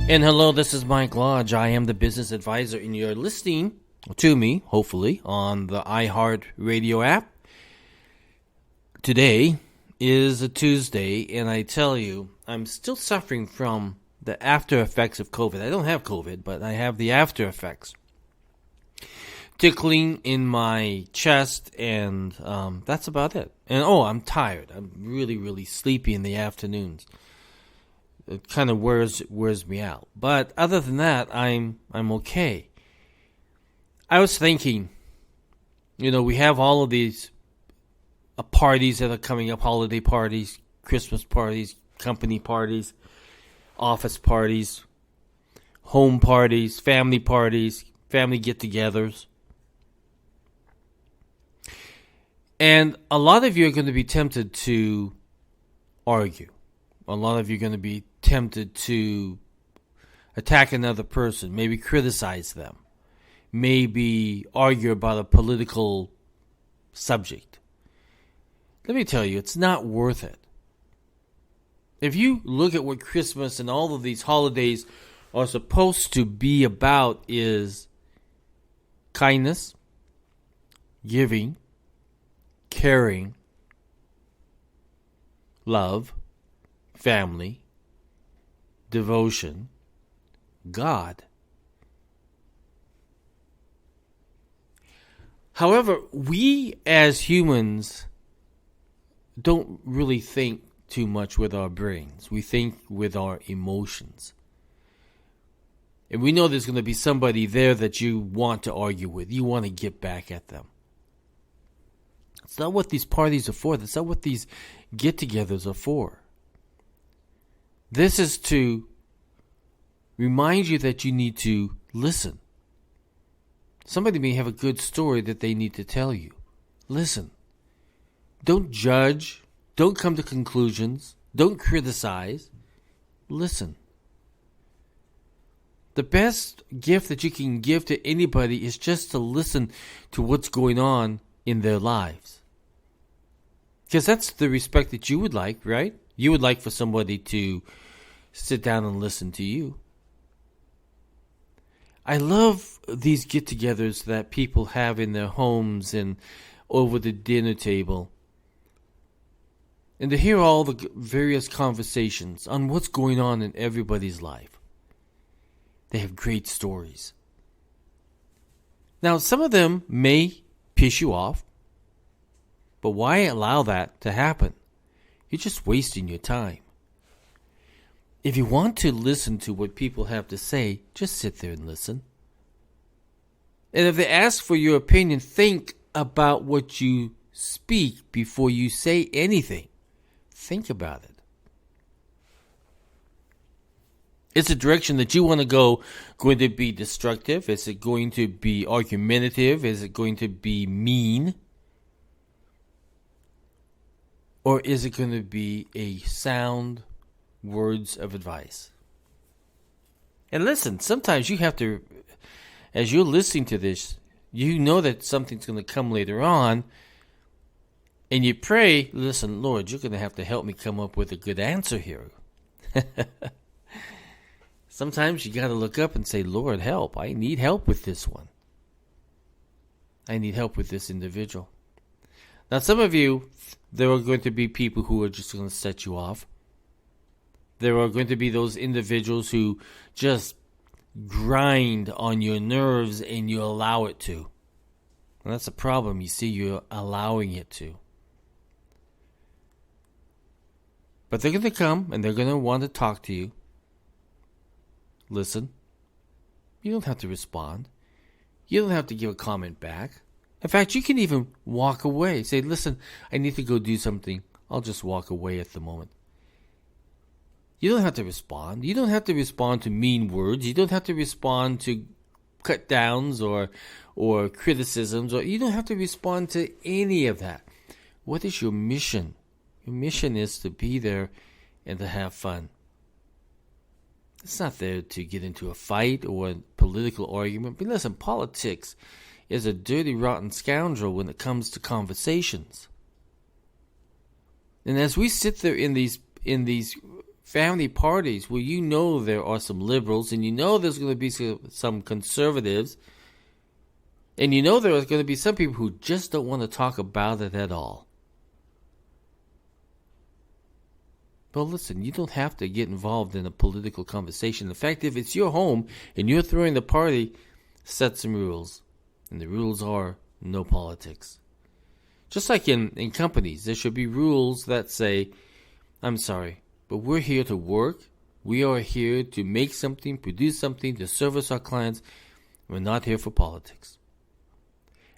And hello, this is Mike Lodge. I am the business advisor, and you're listening to me, hopefully, on the iHeart Radio app. Today is a Tuesday, and I tell you, I'm still suffering from the after effects of COVID. I don't have COVID, but I have the after effects. Tickling in my chest, and that's about it. And I'm tired. I'm really, really sleepy in the afternoons. It kind of wears me out. But other than that, I'm okay. I was thinking, we have all of these parties that are coming up, holiday parties, Christmas parties, company parties, office parties, home parties, family get-togethers. And a lot of you are going to be tempted to argue. A lot of you are going to be tempted to attack another person, maybe criticize them, maybe argue about a political subject. Let me tell you, it's not worth it. If you look at what Christmas and all of these holidays are supposed to be about, is kindness, giving, caring, love, family, devotion, God. However, we as humans don't really think too much with our brains. We think with our emotions. And we know there's going to be somebody there that you want to argue with. You want to get back at them. It's not what these parties are for. That's not what these get-togethers are for. This is to remind you that you need to listen. Somebody may have a good story that they need to tell you. Listen. Don't judge. Don't come to conclusions. Don't criticize. Listen. The best gift that you can give to anybody is just to listen to what's going on in their lives. Because that's the respect that you would like, right? You would like for somebody to sit down and listen to you. I love these get-togethers that people have in their homes and over the dinner table. And to hear all the various conversations on what's going on in everybody's life. They have great stories. Now, some of them may piss you off. But why allow that to happen? You're just wasting your time. If you want to listen to what people have to say, just sit there and listen. And if they ask for your opinion, think about what you speak before you say anything. Think about it. Is the direction that you want to go going to be destructive? Is it going to be argumentative? Is it going to be mean? Or is it going to be a sound words of advice? And listen, sometimes you have to, as you're listening to this, you know that something's going to come later on. And you pray, listen, Lord, you're going to have to help me come up with a good answer here. Sometimes you got to look up and say, Lord, help. I need help with this one. I need help with this individual. Now, some of you, there are going to be people who are just going to set you off. There are going to be those individuals who just grind on your nerves and you allow it to. And that's a problem. You see, you're allowing it to. But they're going to come and they're going to want to talk to you. Listen. You don't have to respond. You don't have to give a comment back. In fact, you can even walk away. Say, listen, I need to go do something. I'll just walk away at the moment. You don't have to respond. You don't have to respond to mean words. You don't have to respond to cut downs or criticisms. Or you don't have to respond to any of that. What is your mission? Your mission is to be there and to have fun. It's not there to get into a fight or a political argument. But listen, politics is a dirty, rotten scoundrel when it comes to conversations. And as we sit there in these family parties where you know there are some liberals and you know there's going to be some conservatives and you know there are going to be some people who just don't want to talk about it at all. But listen, you don't have to get involved in a political conversation. In fact, if it's your home and you're throwing the party, set some rules. And the rules are no politics. Just like in companies, there should be rules that say, I'm sorry, but we're here to work. We are here to make something, produce something, to service our clients. We're not here for politics.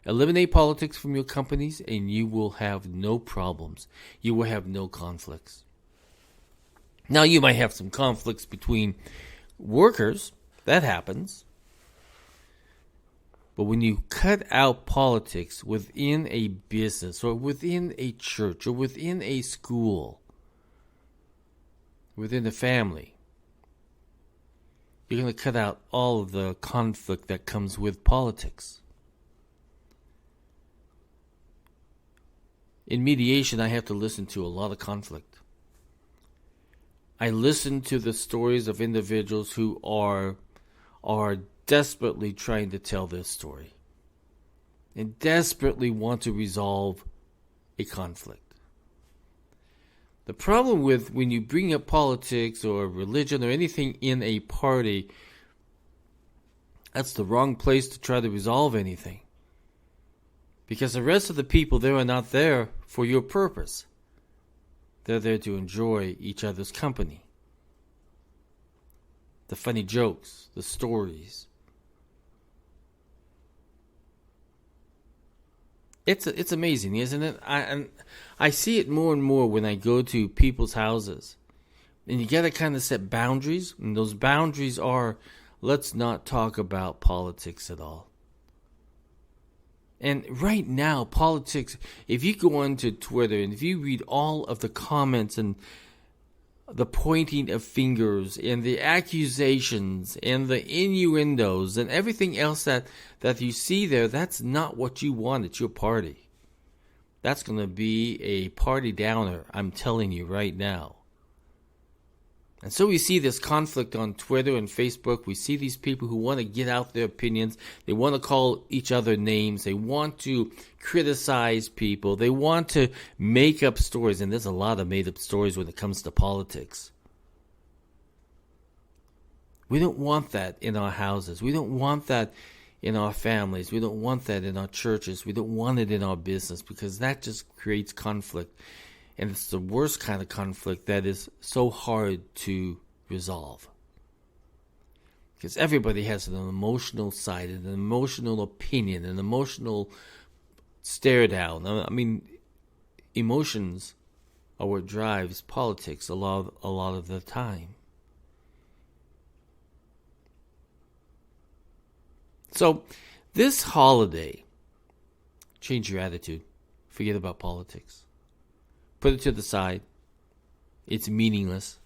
Eliminate politics from your companies and you will have no problems. You will have no conflicts. Now, you might have some conflicts between workers. That happens. But when you cut out politics within a business or within a church or within a school, within a family, you're going to cut out all of the conflict that comes with politics. In mediation, I have to listen to a lot of conflict. I listen to the stories of individuals who are desperately trying to tell their story and desperately want to resolve a conflict. The problem with when you bring up politics or religion or anything in a party, that's the wrong place to try to resolve anything. Because the rest of the people there are not there for your purpose. They're there to enjoy each other's company. The funny jokes, the stories. It's amazing, isn't it? I see it more and more when I go to people's houses. And you got to kind of set boundaries. And those boundaries are, let's not talk about politics at all. And right now, politics, if you go onto Twitter and if you read all of the comments and the pointing of fingers and the accusations and the innuendos and everything else that you see there, that's not what you want at your party. That's going to be a party downer, I'm telling you right now. And so we see this conflict on Twitter and Facebook. We see these people who want to get out their opinions. They want to call each other names. They want to criticize people. They want to make up stories. And there's a lot of made up stories when it comes to politics. We don't want that in our houses. We don't want that in our families. We don't want that in our churches. We don't want it in our business because that just creates conflict. And it's the worst kind of conflict that is so hard to resolve. Because everybody has an emotional side, an emotional opinion, an emotional stare down. I mean, emotions are what drives politics a lot of the time. So, this holiday, change your attitude. Forget about politics. Put it to the side. It's meaningless.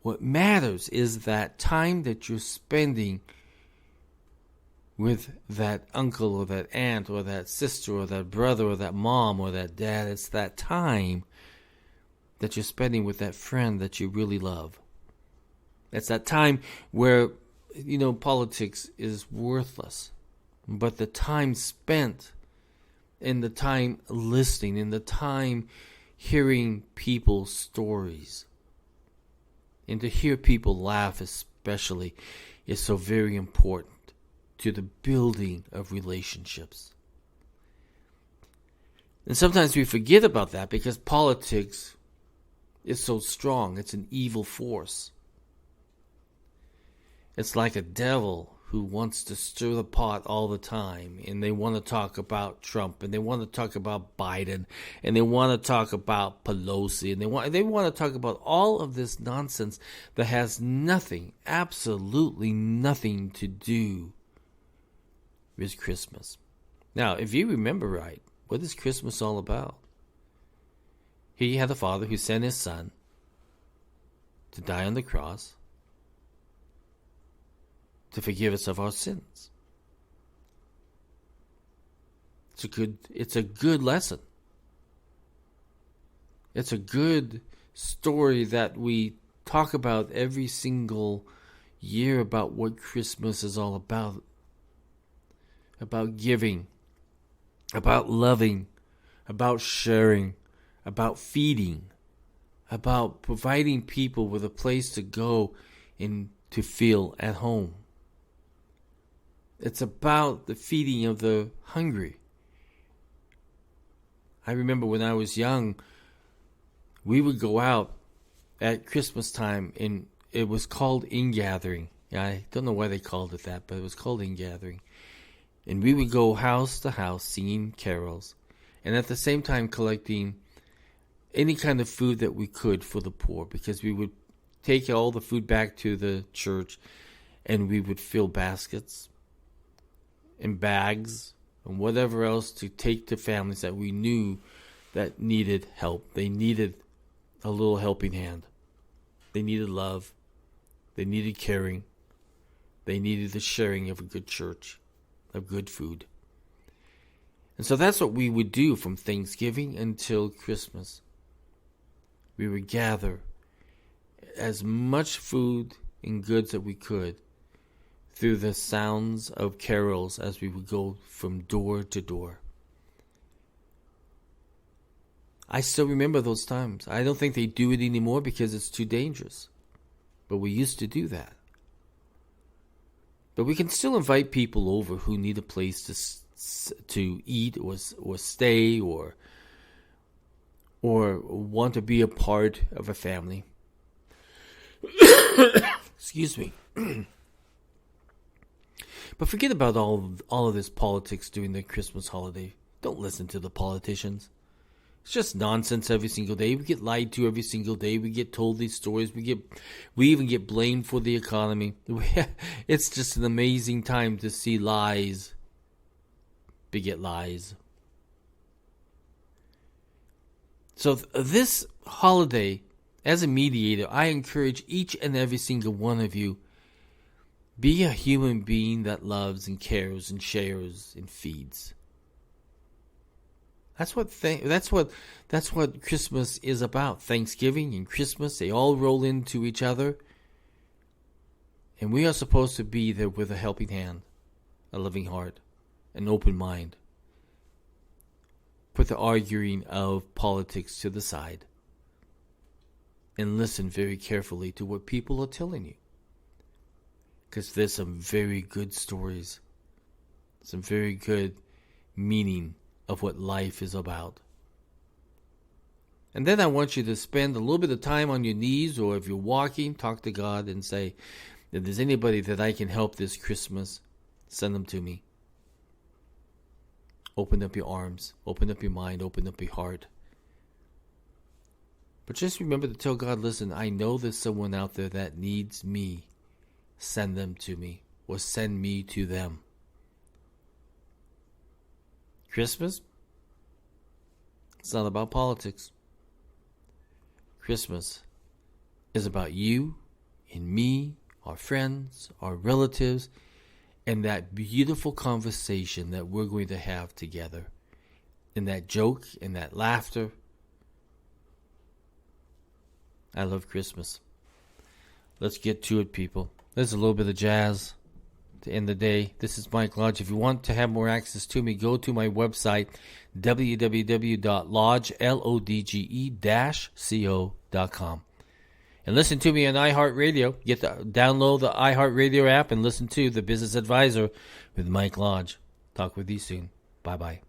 What matters is that time that you're spending with that uncle or that aunt or that sister or that brother or that mom or that dad. It's that time that you're spending with that friend that you really love. It's that time where, politics is worthless. But the time spent in the time listening, in the time hearing people's stories, and to hear people laugh especially is so very important to the building of relationships. And sometimes we forget about that because politics is so strong. It's an evil force. It's like a devil who wants to stir the pot all the time, and they want to talk about Trump, and they want to talk about Biden, and they want to talk about Pelosi, and they want to talk about all of this nonsense that has nothing, absolutely nothing to do with Christmas. Now, if you remember right, what is Christmas all about? Here you have the Father who sent his Son to die on the cross to forgive us of our sins. It's a good lesson. It's a good story that we talk about every single year about what Christmas is all about giving, about loving, about sharing, about feeding, about providing people with a place to go and to feel at home. It's about the feeding of the hungry. I remember when I was young, we would go out at Christmas time, and it was called ingathering. I don't know why they called it that, but it was called ingathering. And we would go house to house singing carols, and at the same time collecting any kind of food that we could for the poor, because we would take all the food back to the church, and we would fill baskets and bags and whatever else to take to families that we knew that needed help. They needed a little helping hand. They needed love. They needed caring. They needed the sharing of a good church, of good food. And so that's what we would do from Thanksgiving until Christmas. We would gather as much food and goods that we could through the sounds of carols as we would go from door to door. I still remember those times. I don't think they do it anymore because it's too dangerous. But we used to do that. But we can still invite people over who need a place to eat or stay or want to be a part of a family. Excuse me. But forget about all of this politics during the Christmas holiday. Don't listen to the politicians. It's just nonsense every single day. We get lied to every single day. We get told these stories. We even get blamed for the economy. It's just an amazing time to see lies beget lies. So this holiday, as a mediator, I encourage each and every single one of you, be a human being that loves and cares and shares and feeds. That's what Christmas is about. Thanksgiving and Christmas, they all roll into each other. And we are supposed to be there with a helping hand, a loving heart, an open mind. Put the arguing of politics to the side and listen very carefully to what people are telling you. Because there's some very good stories, some very good meaning of what life is about. And then I want you to spend a little bit of time on your knees, or if you're walking, talk to God and say, if there's anybody that I can help this Christmas, send them to me. Open up your arms, open up your mind, open up your heart. But just remember to tell God, listen, I know there's someone out there that needs me. Send them to me, or send me to them. Christmas, it's not about politics. Christmas is about you and me, our friends, our relatives, and that beautiful conversation that we're going to have together. And that joke and that laughter. I love Christmas. Let's get to it, people. There's a little bit of jazz to end the day. This is Mike Lodge. If you want to have more access to me, go to my website, www.lodge-co.com. And listen to me on iHeartRadio. Download the iHeartRadio app and listen to The Business Advisor with Mike Lodge. Talk with you soon. Bye-bye.